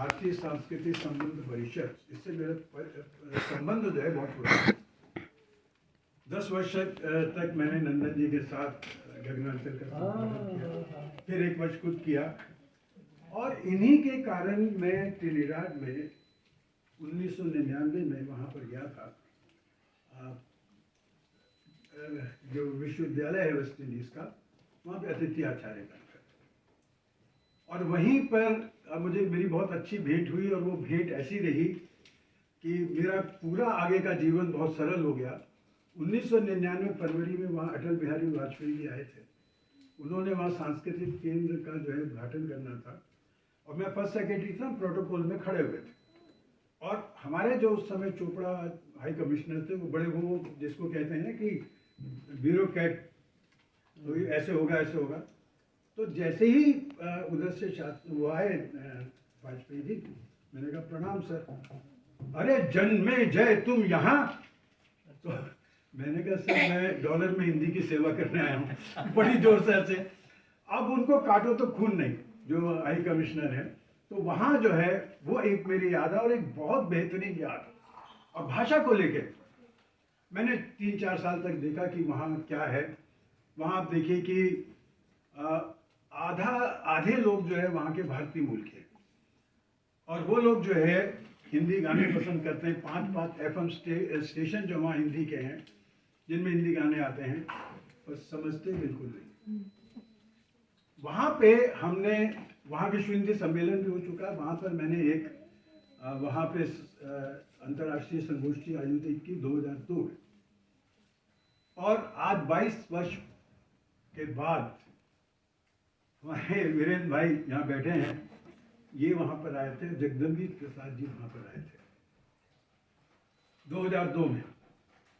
भारतीय सांस्कृतिक संबंध परिषद, इससे मेरा संबंध जो है बहुत पुराना। 10 वर्ष तक मैंने नंदन जी के साथ गगनांचल का संपादन किया, फिर 1 वर्ष खुद किया, और इन्हीं के कारण मैं ट्रिनिडाड में 1999 में वहाँ पर गया था, जो विश्वविद्यालय है वेस्ट इंडीज का, वहाँ पे अतिथि आचार्य बनकर, और वहीं पर मुझे मेरी बहुत अच्छी भेंट हुई, और वो भेंट ऐसी रही कि मेरा पूरा आगे का जीवन बहुत सरल हो गया। 1999 फरवरी में वहाँ अटल बिहारी वाजपेयी जी आए थे। उन्होंने वहाँ सांस्कृतिक केंद्र का जो है उद्घाटन करना था, और मैं फर्स्ट सेक्रेटरी था, प्रोटोकॉल में खड़े हुए थे, और हमारे जो उस समय चोपड़ा हाई कमिश्नर थे, वो बड़े, वो जिसको कहते हैं कि ब्यूरोक्रेट, तो ऐसे होगा ऐसे होगा। तो जैसे ही उधर से वो आए वाजपेयी जी, मैंने कहा प्रणाम सर। अरे जन्मे जय तुम यहाँ, तो मैंने कहा सर मैं डॉलर में हिंदी की सेवा करने आया हूँ, बड़ी जोर से ऐसे। अब उनको काटो तो खून नहीं, जो हाई कमिश्नर है, तो वहाँ जो है वो एक मेरी याद है, और एक बहुत बेहतरीन याद। और भाषा को लेके मैंने 3-4 साल तक देखा कि वहाँ क्या है। वहाँ आप देखिए कि आधे लोग जो है वहाँ के भारतीय मूल के, और वो लोग जो है हिंदी गाने पसंद करते हैं। 5 FM स्टेशन जो वहाँ हिंदी के हैं, जिनमें हिंदी गाने आते हैं, पर समझते बिल्कुल नहीं। वहाँ पे हमने, वहाँ विश्व हिंदी सम्मेलन भी हो चुका है, वहाँ पर मैंने एक वहाँ पे अंतर्राष्ट्रीय संगोष्ठी आयोजित की 2002 में, और आज 22 वर्ष के बाद हमारे वीरेंद्र भाई यहाँ बैठे हैं, ये वहाँ पर आए थे, जगदम्बित प्रसाद जी वहाँ पर आए थे 2002 में।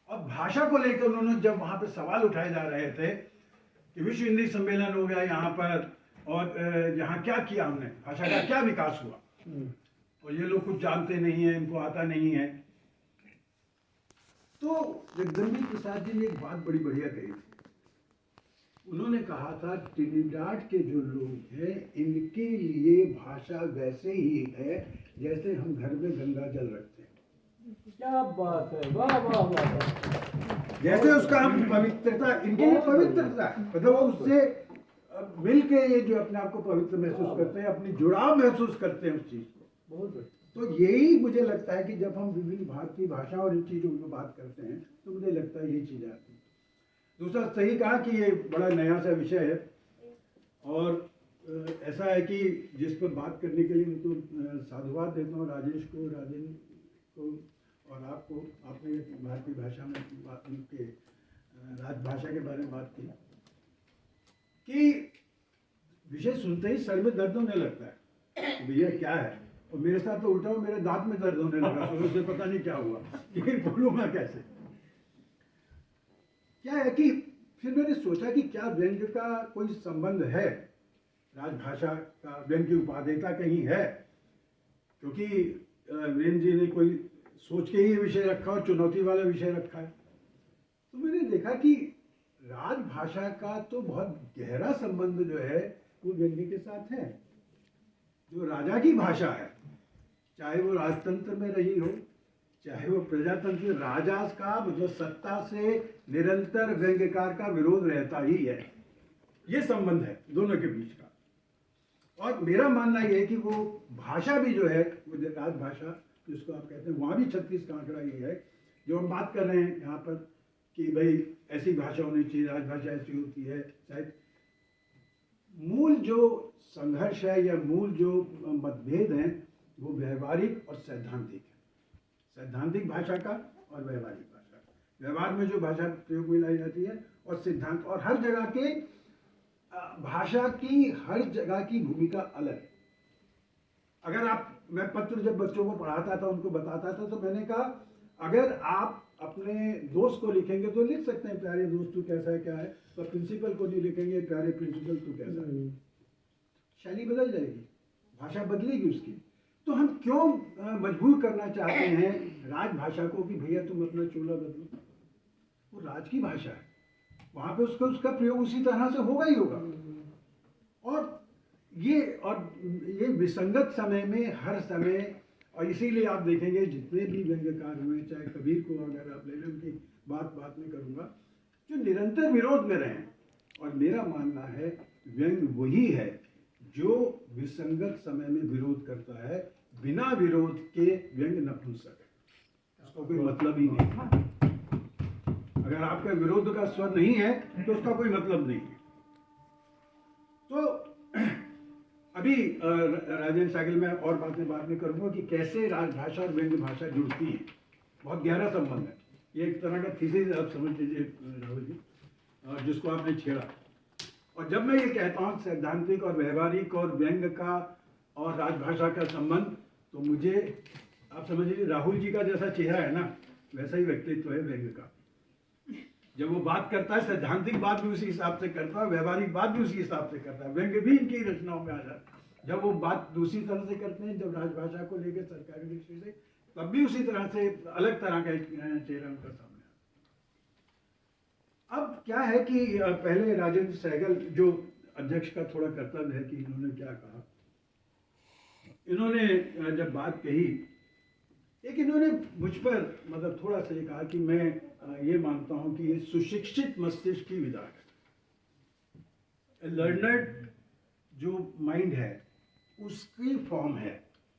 और भाषा को लेकर उन्होंने जब वहाँ पे सवाल उठाए जा रहे थे कि विश्व हिंदी सम्मेलन हो गया यहाँ पर, और यहाँ क्या किया हमने, भाषा का क्या विकास हुआ, और ये लोग कुछ जानते नहीं है, इनको आता नहीं है। तो जगदम्बित प्रसाद जी ने एक बात बड़ी बढ़िया कही थी। उन्होंने कहा था ट्रिनिडाड के जो लोग हैं, इनके लिए भाषा वैसे ही है जैसे हम घर में गंगा जल रखते हैं। क्या बात है, वाह वाह वाह। जैसे उसका हम पवित्रता, इनके लिए पवित्रता, मतलब उससे मिल के ये जो अपने आप को पवित्र महसूस करते हैं, अपनी जुड़ाव महसूस करते हैं उस चीज को। बहुत। तो यही मुझे लगता है कि जब हम विभिन्न भारतीय भाषा और इन चीज़ों की बात करते हैं, तो मुझे लगता है ये चीज़ आती है। दूसरा, सही कहा कि ये बड़ा नया सा विषय है, और ऐसा है कि जिस पर बात करने के लिए मैं तो साधुवाद देता हूँ राजेश को, राजेंद्र को, और आपको। आपने भारतीय भाषा में उनके राजभाषा के बारे में बात की, कि विषय सुनते ही सर में दर्द होने लगता है, भैया क्या है। और मेरे साथ तो उल्टा हो, मेरे दांत में दर्द होने लगा, तो मुझे पता नहीं क्या हुआ, लेकिन बोलूँगा कैसे। क्या है कि फिर मैंने सोचा कि क्या व्यंग्य का कोई संबंध है, राजभाषा का व्यंग्य की उपादेयता कहीं है, क्योंकि वीरेंद्र जी ने कोई सोच के ही विषय रखा और चुनौती वाला विषय रखा है। तो मैंने देखा कि राजभाषा का तो बहुत गहरा संबंध जो है वो व्यंग्य के साथ है। जो राजा की भाषा है, चाहे वो राजतंत्र में रही हो, चाहे वो प्रजातंत्र, राजा का मतलब सत्ता से निरंतर व्यंग्यकार का विरोध रहता ही है। ये संबंध है दोनों के बीच का। और मेरा मानना यह है कि वो भाषा भी जो है, वो राजभाषा जिसको आप कहते हैं, वहाँ भी 36 का आंकड़ा ये है जो हम बात कर रहे हैं यहाँ पर, कि भाई ऐसी भाषा होनी चाहिए, राजभाषा ऐसी होती है। शायद मूल जो संघर्ष है या मूल जो मतभेद हैं, वो व्यवहारिक और सैद्धांतिक है। सैद्धांतिक भाषा का और व्यवहारिक भाषा का। व्यवहार में जो भाषा प्रयोग में लाई जाती है, और सिद्धांत, और हर जगह के भाषा की हर जगह की भूमिका अलग है। अगर आप, मैं पत्र जब बच्चों को पढ़ाता था, उनको बताता था, तो मैंने कहा अगर आप अपने दोस्त को लिखेंगे तो लिख सकते हैं प्यारे दोस्त तू कैसा है क्या है, तो प्रिंसिपल को नहीं लिखेंगे प्यारे प्रिंसिपल तू कैसा है, शैली बदल जाएगी, भाषा बदलेगी उसकी। तो हम क्यों मजबूर करना चाहते हैं राजभाषा को कि भैया तुम अपना चोला बदलो। वो राज की भाषा है, वहाँ पे उसका प्रयोग उसी तरह से होगा ही होगा। और ये विसंगत समय में हर समय, और इसीलिए आप देखेंगे जितने भी व्यंग्यकार हुए, चाहे कबीर को अगर आप ले लें, उनकी बात में करूँगा, जो निरंतर विरोध में रहे। और मेरा मानना है व्यंग्य वही है जो विसंगत समय में विरोध करता है। बिना विरोध के व्यंग्य नपुंसक है, उसका कोई मतलब ही नहीं। अगर आपका विरोध का स्वर नहीं है तो उसका कोई मतलब नहीं है। तो अभी राजेंद्र साइकिल में और बातें बाद में करूँगा कि कैसे राजभाषा और व्यंग्य भाषा जुड़ती है। बहुत गहरा संबंध है, ये एक तरह का थीसिस आप समझ लीजिए राहुल जी, जिसको आपने छेड़ा। और जब मैं ये कहता हूँ सैद्धांतिक और व्यवहारिक और व्यंग्य का और राजभाषा का संबंध, तो मुझे आप समझ लीजिए राहुल जी का जैसा चेहरा है ना, वैसा ही व्यक्तित्व है व्यंग्य का। जब वो बात करता है, सैद्धांतिक बात भी उसी हिसाब से करता है, व्यवहारिक बात भी उसी हिसाब से करता है। व्यंग्य भी इनकी रचनाओं में आ जाता है। जब वो बात दूसरी तरह से करते हैं, जब राजभाषा को लेकर सरकारी दृष्टि से, तब भी उसी तरह से अलग तरह का चेहरा उनका सामने आता है। अब क्या है कि पहले राजेंद्र सहगल जो अध्यक्ष का थोड़ा कर्तव्य है कि इन्होंने क्या कहा। इन्होंने जब बात कही, एक इन्होंने मुझ पर मतलब थोड़ा सा ये कहा कि मैं ये मानता हूं कि ये सुशिक्षित मस्तिष्क की विधा है, लर्नर्ड जो माइंड है उसकी फॉर्म है।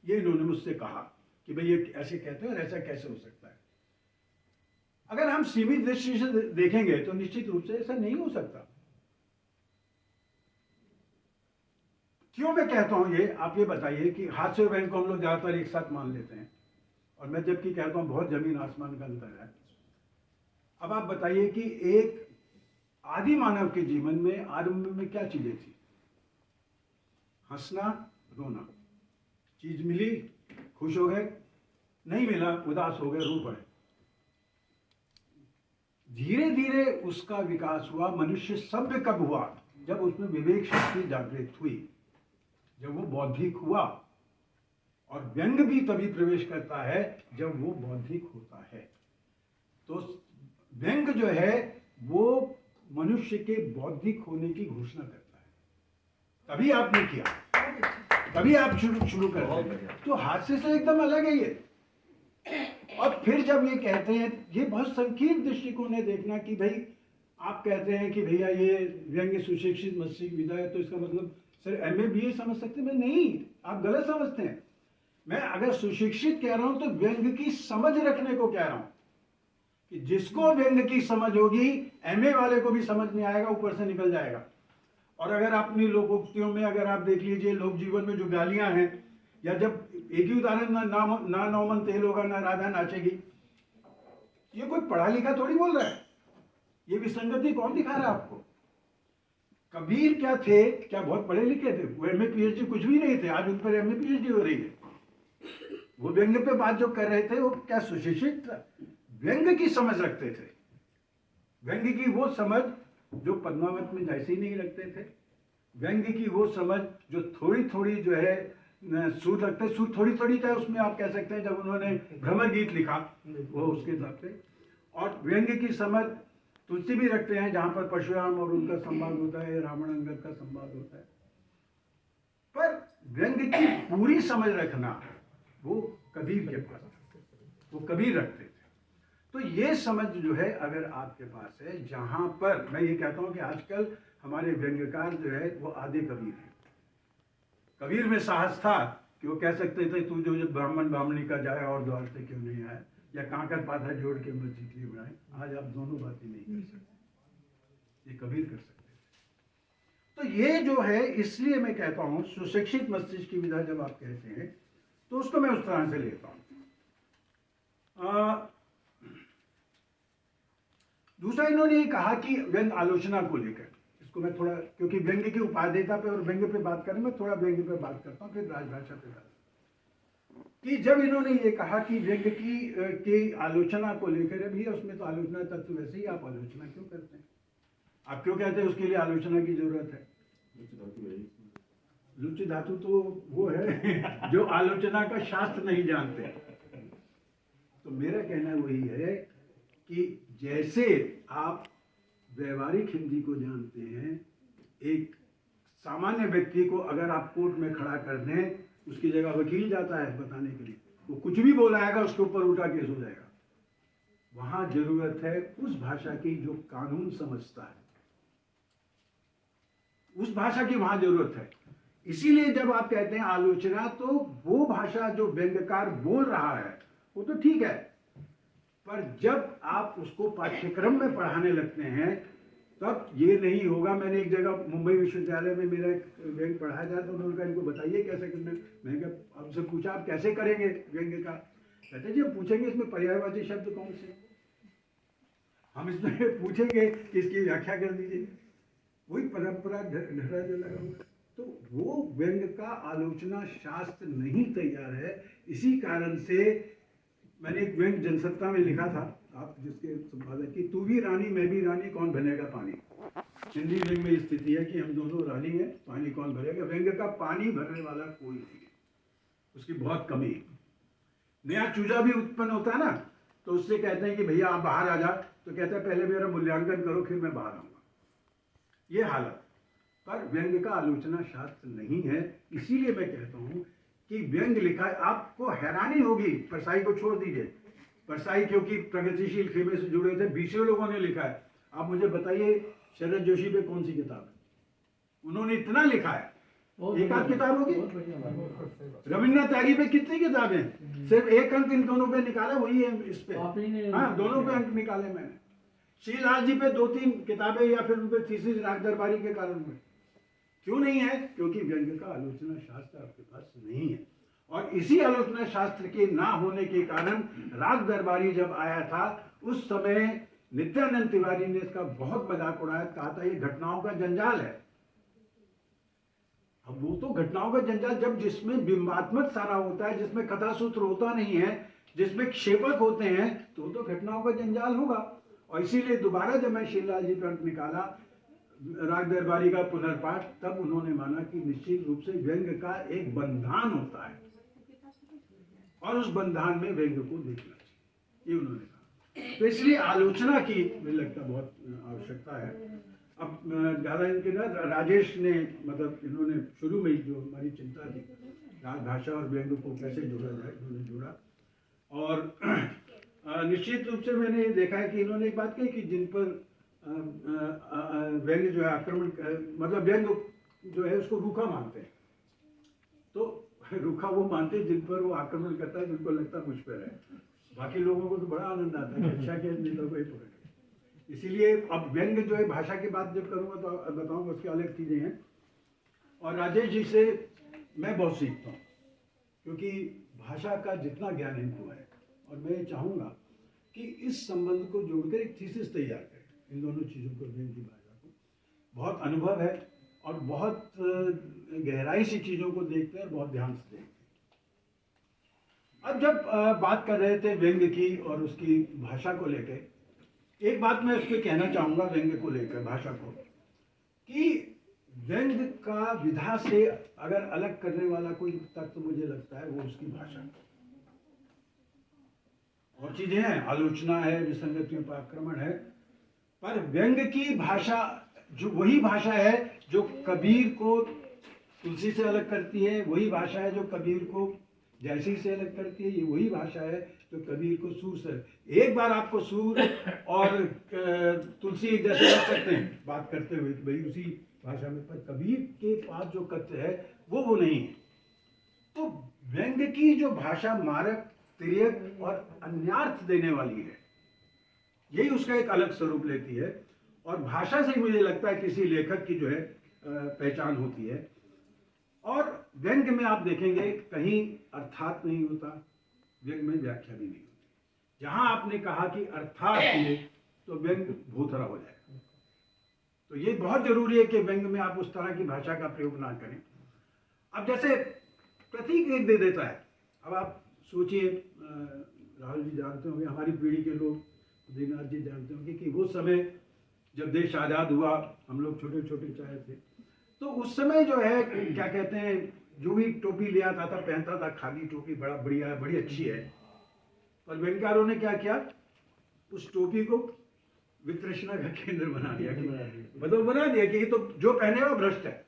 ये इन्होंने मुझसे कहा कि भाई ये ऐसे कहते हैं और ऐसा कैसे हो सकता है। अगर हम सीमित दृष्टि से देखेंगे तो निश्चित रूप से ऐसा नहीं हो सकता। क्यों मैं कहता हूं ये, आप ये बताइए कि हादसे व्यंग्य को हम लोग ज्यादातर एक साथ मान लेते हैं, और मैं जबकि कहता हूं बहुत जमीन आसमान का अंतर है। अब आप बताइए कि एक आदि मानव के जीवन में आरंभ में क्या चीजें थी? हंसना, रोना। चीज मिली, खुश हो गए, नहीं मिला, उदास हो गए, रो पड़े। धीरे धीरे उसका विकास हुआ। मनुष्य सभ्य कब हुआ? जब उसमें विवेक शक्ति जागृत हुई, जब वो बौद्धिक हुआ। और व्यंग्य भी तभी प्रवेश करता है जब वो बौद्धिक होता है। तो व्यंग्य जो है वो मनुष्य के बौद्धिक होने की घोषणा करता है। तभी आपने किया, तभी आप शुरू करते हैं। तो हास्य से एकदम अलग है ये। और फिर जब ये कहते हैं, ये बहुत संकीर्ण दृष्टिकोण है देखना कि भाई आप कहते हैं कि भैया ये व्यंग्य सुशिक्षित मस्तिष्क विधा है, तो इसका मतलब सर MA BA समझ सकते हैं? नहीं, आप गलत समझते हैं। मैं अगर सुशिक्षित कह रहा हूं तो व्यंग्य की समझ रखने को कह रहा हूं कि जिसको व्यंग्य की समझ होगी MA वाले को भी समझ में आएगा, ऊपर से निकल जाएगा। और अगर अपनी लोकोक्तियों में अगर आप देख लीजिए, लोक जीवन में जो गालियां हैं, या जब एक ही उदाहरण, ना नौमन तेल होगा ना राधा नाचेगी, ये कोई पढ़ा लिखा थोड़ी बोल रहा है। ये विसंगति कौन दिखा रहा है आपको? कबीर क्या थे? क्या बहुत पढ़े लिखे थे? वो MA PhD कुछ भी नहीं थे, आज उन पर MA PhD हो रही है। वो व्यंग्य पे बात जो कर रहे थे वो क्या सुशिक्षित व्यंग्य की समझ रखते थे? व्यंग्य की वो समझ जो पद्मावत में जैसे ही नहीं रखते थे। व्यंग्य की वो समझ जो थोड़ी थोड़ी जो है सुर रखते, सुर थोड़ी थोड़ी था उसमें, आप कह सकते हैं जब उन्होंने भ्रमर गीत लिखा वो उसके हिसाब से। और व्यंग्य की समझ तुलसी भी रखते हैं जहां पर परशुराम और उनका संवाद होता है, रावण अंगद का संवाद होता है। पर व्यंग्य की पूरी समझ रखना वो कबीर के पास, वो कबीर रखते थे। तो ये समझ जो है अगर आपके पास है, जहां पर मैं ये कहता हूं कि आजकल हमारे व्यंग्यकार जो है वो आधे कबीर हैं। कबीर में साहस था कि वो कह सकते थे तू जो ब्राह्मण ब्राह्मणी का जाए और द्वार से क्यों नहीं आया, या कांकर पाथा जोड़ के मस्जिद क्यों बनाए। आज आप दोनों बातें नहीं कर सकते, ये कबीर कर सकते थे। तो ये जो है, इसलिए मैं कहता हूं सुशिक्षित मस्तिष्क की विधा जब आप कहते हैं तो उसको मैं उस तरह से लेता हूं। दूसरा इन्होंने ये कहा कि व्यंग्य आलोचना को लेकर, इसको मैं थोड़ा, क्योंकि व्यंग्य की उपादेयता पे और व्यंग्य पे बात करें, मैं थोड़ा व्यंग्य पे बात करता हूँ, फिर राजभाषा पे बात। कि जब इन्होंने ये कहा कि व्यंग्य की आलोचना को लेकर, भी उसमें तो आलोचना तत्व वैसे ही, आप आलोचना क्यों करते हैं? आप क्यों कहते हैं उसके लिए आलोचना की जरूरत है? लुच्च धातु तो वो है जो आलोचना का शास्त्र नहीं जानते। तो मेरा कहना वही है कि जैसे आप व्यवहारिक हिंदी को जानते हैं, एक सामान्य व्यक्ति को अगर आप कोर्ट में खड़ा कर दें, उसकी जगह वकील जाता है बताने के लिए, वो कुछ भी बोलाएगा उसके ऊपर उल्टा केस हो जाएगा। वहां जरूरत है उस भाषा की जो कानून समझता है, उस भाषा की वहां जरूरत है। इसीलिए जब आप कहते हैं आलोचना, तो वो भाषा जो व्यंग्यकार बोल रहा है वो तो ठीक है, पर जब आप उसको पाठ्यक्रम में पढ़ाने लगते हैं तब ये नहीं होगा। मैंने एक जगह मुंबई विश्वविद्यालय में मेरा एक व्यंग्य पढ़ाया था, तो उन्होंने कहा इनको बताइए कैसे करना। मैंने कहा आपसे पूछा आप कैसे करेंगे व्यंग्य का? कहते जी हम पूछेंगे इसमें पर्यायवाची शब्द कौन से, हम इसमें पूछेंगे कि इसकी व्याख्या कर दीजिए। वही परंपरा ढरा जो लगा हुआ। तो वो व्यंग्य का आलोचना शास्त्र नहीं तैयार है। इसी कारण से मैंने एक व्यंग्य जनसत्ता में लिखा था, आप जिसके संपादक की, तू भी रानी मैं भी रानी कौन भरेगा पानी। हिंदी व्यंग्य में स्थिति है कि हम दोनों रानी हैं, पानी कौन भरेगा। व्यंग्य का पानी भरने वाला कोई नहीं है, उसकी बहुत कमी है। नया चूजा भी उत्पन्न होता है ना, तो उससे कहते हैं कि भैया आप बाहर आ जा, तो कहता है पहले मेरा मूल्यांकन करो फिर मैं बाहर आऊंगा। ये हालत। पर व्यंग्य का आलोचना शास्त्र नहीं है। इसीलिए मैं कहता हूं कि व्यंग्य लिखा है, आपको हैरानी होगी। परसाई को छोड़ दीजिए, परसाई क्योंकि प्रगतिशील खेमे से जुड़े थे, 20 लोगों ने लिखा है। आप मुझे बताइए शरद जोशी पे कौन सी किताब है? उन्होंने इतना लिखा है, एक आध किताब होगी। रविन्द्रनाथ टैगोर पे कितनी किताबें, सिर्फ एक अंक इन दोनों पे निकाला, वही है इस पे। हाँ, दोनों पे अंक निकाले मैंने। श्रीलाल जी पे 2-3 किताबें या फिर उनपे थीसिस राग दरबारी के कारण में। क्यों नहीं है? क्योंकि व्यंग्य का आलोचना शास्त्र आपके पास नहीं है। और इसी आलोचना शास्त्र के ना होने के कारण राग दरबारी जब आया था, उस समय नित्यानंद तिवारी ने इसका बहुत मजाक उड़ाया, कहा था ये घटनाओं का जंजाल है। अब वो तो घटनाओं का जंजाल जब जिसमें बिंबात्मक सारा होता है, जिसमें कथा सूत्र होता नहीं है, जिसमें क्षेपक होते हैं, तो घटनाओं का जंजाल होगा। और इसीलिए दोबारा जब मैं श्रीलाल जी पर निकाला राग दरबारी का पुनर्पाठ, तब उन्होंने माना कि निश्चित रूप से व्यंग्य का एक बंधान होता है और उस बंधान में व्यंग्य को देखना चाहिए, ये उन्होंने कहा। तो इसलिए आलोचना की मुझे लगता बहुत आवश्यकता है। अब ज़्यादा इनके ना राजेश ने, मतलब इन्होंने शुरू में ही जो हमारी चिंता थी राजभाषा और व्यंग्य को कैसे जोड़ा जाए, उन्होंने जोड़ा। और निश्चित रूप से मैंने ये देखा है कि इन्होंने एक बात कही कि जिन पर व्यंग्य जो है आक्रमण, मतलब व्यंग्य जो है उसको रूखा मानते हैं। तो रूखा वो मानते हैं जिन पर वो आक्रमण करता है, जिनको लगता है मुझ पर है। बाकी लोगों को तो बड़ा आनंद आता है कि अच्छा के नेता को ही पकड़ के। इसीलिए अब व्यंग्य जो है, भाषा की बात जब करूँगा तो बताऊँगा, उसकी अलग चीज़ें हैं। और राजेश जी से मैं बहुत सीखता हूँ, क्योंकि भाषा का जितना ज्ञान इनको है, और मैं चाहूँगा कि इस संबंध को जोड़कर एक थीसिस तैयार करें, इन दोनों चीज़ों को, व्यंग्य की भाषा को। बहुत अनुभव है और बहुत गहराई से चीज़ों को देखते हैं और बहुत ध्यान से देखते हैं। अब जब बात कर रहे थे व्यंग्य की और उसकी भाषा को लेकर, एक बात मैं उस पर कहना चाहूँगा व्यंग्य को लेकर, भाषा को, कि व्यंग्य का विधा से अगर अलग करने वाला कोई तत्व मुझे लगता है वो उसकी भाषा। और चीजें हैं, आलोचना है, विसंगतियों पर आक्रमण है, पर व्यंग्य की भाषा जो वही भाषा है जो कबीर को तुलसी से अलग करती है, वही भाषा है जो कबीर को जैसी से अलग करती है, ये वही भाषा है जो कबीर को सूर से। एक बार आपको सूर और तुलसी एक जैसे लग सकते हैं बात करते हुए कि भाई उसी भाषा में, पर कबीर के पास जो कथ्य है वो नहीं है। तो व्यंग्य की जो भाषा मारक, तिर्यक और अन्यार्थ देने वाली है, यही उसका एक अलग स्वरूप लेती है। और भाषा से ही मुझे लगता है किसी लेखक की जो है पहचान होती है। और व्यंग्य में आप देखेंगे कहीं अर्थात नहीं होता, व्यंग्य में व्याख्या भी नहीं होती। जहां आपने कहा कि अर्थात किए तो व्यंग्य भूतरा हो जाएगा। तो ये बहुत जरूरी है कि व्यंग्य में आप उस तरह की भाषा का प्रयोग ना करें। अब जैसे प्रतीक एक दे देता है, अब आप सोचिए, राहुल जी जानते होंगे, हमारी पीढ़ी के लोग, दीनाथ जी जानते होंगे कि वो समय जब देश आज़ाद हुआ, हम लोग छोटे छोटे चाहे थे, तो उस समय जो है क्या कहते हैं, जो भी टोपी ले आता था पहनता था, खादी टोपी, बड़ा बढ़िया है, बड़ी अच्छी है। पर व्यंग्यकारों ने क्या किया, उस टोपी को वितृष्णा का केंद्र बना दिया, मतलब बना दिया कि ये तो जो पहने वो भ्रष्ट है।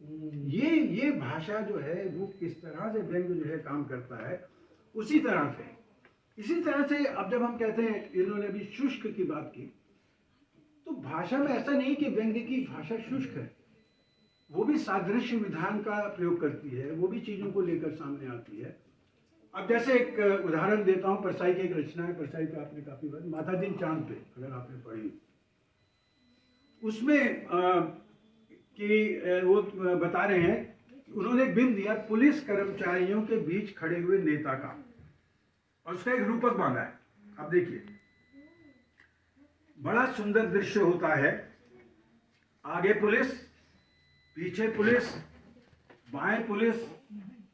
ये भाषा जो है वो किस तरह से व्यंग जो है काम करता है, उसी तरह से अब जब हम कहते हैं, इन्होंने अभी शुष्क की बात की, तो भाषा में ऐसा नहीं कि व्यंग की भाषा शुष्क है, वो भी सादृश्य विधान का प्रयोग करती है, वो भी चीजों को लेकर सामने आती है। अब जैसे एक उदाहरण देता हूँ, परसाई की एक रचना है, परसाई पे आपने काफी बार माता दिन चांद पे अगर आपने पढ़ी, उसमें वो बता रहे हैं, उन्होंने एक बिंब दिया पुलिस कर्मचारियों के बीच खड़े हुए नेता का, और उसका एक रूपक बांधा है। अब देखिए, बड़ा सुंदर दृश्य होता है, आगे पुलिस, पीछे पुलिस, बाएं पुलिस,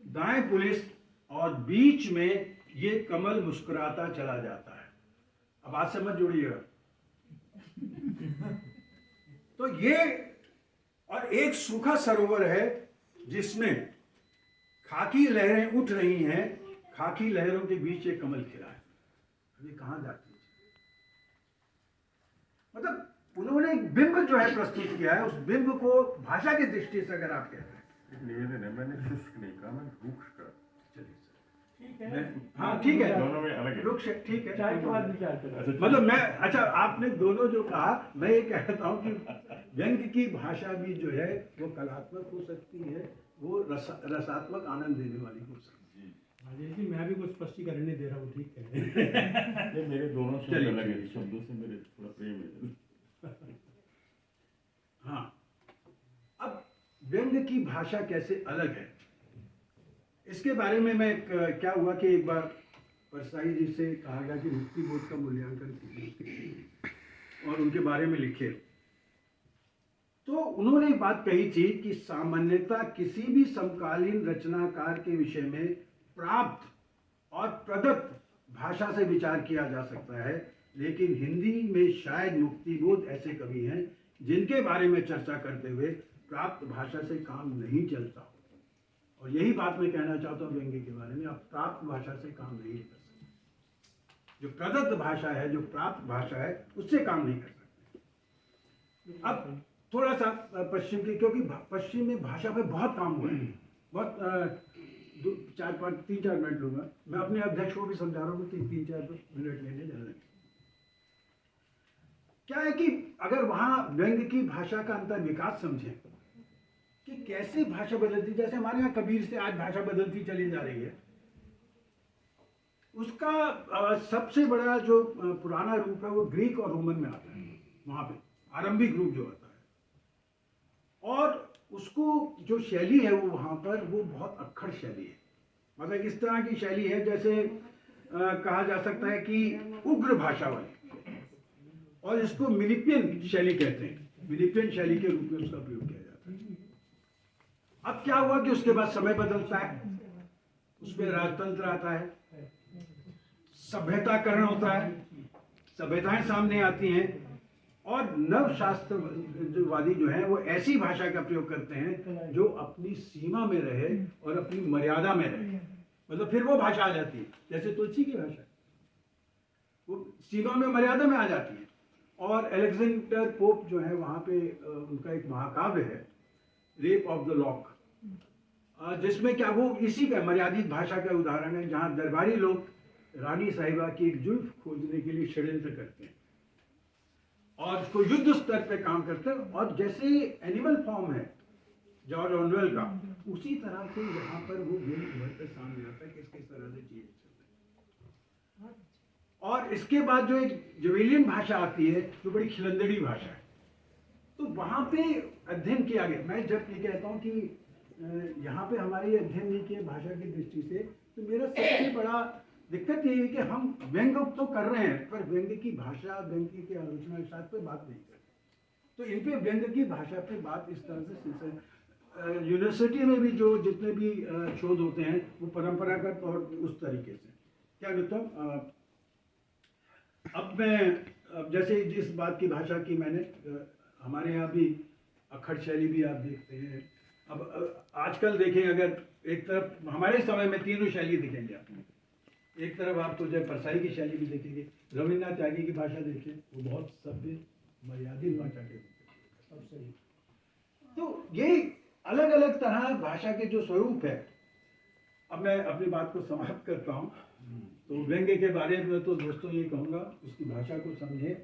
दाएं पुलिस, और बीच में ये कमल मुस्कुराता चला जाता है। अब बात समझ जोड़िएगा। तो ये, और एक सूखा सरोवर है जिसमें खाकी लहरें उठ रही हैं, खाकी लहरों के बीच एक कमल खिला है। ये कहाँ जाती है? मतलब उन्होंने एक बिंब जो है प्रस्तुत किया है, उस बिंब को भाषा की दृष्टि से अगर आप कहते हैं, एक निवेदन है, मैंने शुष्क नहीं कहा, मैंने रुक्ष कहा। चलिए सर, ठीक है। हाँ ठीक है, दोनों में अलग है। रुक्ष ठीक है, चाय के बाद विचार करें। मतलब मैं, अच्छा आपने दोनों जो कहा, मैं ये कहता हूँ कि व्यंग की भाषा भी जो है वो कलात्मक हो सकती है, वो रसात्मक आनंद देने वाली हो सकती है। राजेश जी, मैं भी कुछ स्पष्टीकरण नहीं दे रहा हूँ, ठीक है। ये मेरे दोनों शब्द चलिए, अलग है, चलिए। शब्दों से मेरे थोड़ा प्रेम है। हाँ, अब व्यंग की भाषा कैसे अलग है, इसके बारे में मैं क्या हुआ कि एक बार परसाई जी से कहा गया कि मुक्ति बोध का मूल्यांकन कीजिए और उनके बारे में लिखे। तो उन्होंने एक बात कही थी कि सामान्यतः किसी भी समकालीन रचनाकार के विषय में प्राप्त और प्रदत्त भाषा से विचार किया जा सकता है, लेकिन हिंदी में शायद मुक्तिबोध ऐसे कवि हैं जिनके बारे में चर्चा करते हुए प्राप्त भाषा से काम नहीं चलता। और यही बात मैं कहना चाहता हूँ व्यंग्य के बारे में, आप प्राप्त भाषा से काम नहीं कर सकते। जो प्रदत्त भाषा है, जो प्राप्त भाषा है, उससे काम नहीं कर सकते। अब थोड़ा सा पश्चिम की, क्योंकि पश्चिम में भाषा पे बहुत काम हुआ है, बहुत 3-4 मिनट लूंगा। मैं अपने अध्यक्ष को भी समझा रहा हूँ कि 3-4 मिनट लेने जा रहे हैं। क्या है कि अगर वहाँ व्यंग्य की भाषा का अंतर विकास समझें कि कैसे भाषा बदलती, जैसे हमारे यहाँ कबीर से आज भाषा बदलती चली जा रही है, उसका सबसे बड़ा जो पुराना रूप है वो ग्रीक और रोमन में आता है, वहाँ पे आरंभिक रूप जो आता है, और उसको जो शैली है वो वहाँ पर वो बहुत अक्खड़ शैली है। मतलब इस तरह की शैली है जैसे कहा जा सकता है कि उग्र भाषा वाली, और इसको मिलिपियन शैली कहते हैं, मिलिपियन शैली के रूप में उसका प्रयोग किया जाता है। अब क्या हुआ कि उसके बाद समय बदलता है, उसमें राजतंत्र आता है, सभ्यताकरण होता है, सभ्यताएं सामने आती हैं, और नव शास्त्रवादी जो हैं वो ऐसी भाषा का प्रयोग करते हैं जो अपनी सीमा में रहे और अपनी मर्यादा में रहे। मतलब फिर वो भाषा आ जाती है, जैसे तुलसी की भाषा, वो सीमा में मर्यादा में आ जाती है। और अलेक्जेंडर पोप जो है वहाँ पे उनका एक महाकाव्य है रेप ऑफ द लॉक, जिसमें क्या वो इसी का मर्यादित भाषा का उदाहरण है, जहाँ दरबारी लोग रानी साहिबा की एक जुल्फ खोजने के लिए षड्यंत्र करते हैं और उसको युद्ध स्तर पे काम करते हैं, और जैसे एनिमल फॉर्म है जॉर्ज ऑरवेल का, उसी तरह से यहाँ पर वो गुण उभर कर सामने आता है कि किस तरह से चीजें चल रही है। और इसके बाद जो एक जवेलियन भाषा आती है जो बड़ी खिलंदड़ी भाषा है, तो वहाँ पे अध्ययन किया गया। मैं जब ये कहता हूँ कि यहाँ पे हमारे अध्ययन नहीं किए भाषा की दृष्टि से, तो मेरा सबसे बड़ा दिक्कत ये है कि हम व्यंग तो कर रहे हैं पर व्यंग की भाषा, व्यंग की आलोचना शास्त्र पे बात नहीं कर रहे। तो इन पे व्यंग की भाषा पे बात इस तरह से यूनिवर्सिटी में भी जो जितने भी शोध होते हैं वो परंपरागत और उस तरीके से। क्या अनुत्तम, अब मैं जैसे जिस बात की भाषा की मैंने, हमारे यहाँ भी अक्खड़ शैली भी आप देखते हैं। अब आजकल देखें, अगर एक तरफ हमारे समय में तीनों शैली दिखेंगे आपको, एक तरफ आपको जो परसाई की शैली भी देखेंगे, रविन्द्रनाथ त्यागी की भाषा देखिए, वो बहुत सभ्य मर्यादित भाषा के रूप में। तो ये अलग अलग तरह भाषा के जो स्वरूप है। अब मैं अपनी बात को समाप्त करता हूँ। तो व्यंग्य के बारे में तो दोस्तों ये कहूँगा, उसकी भाषा को समझें,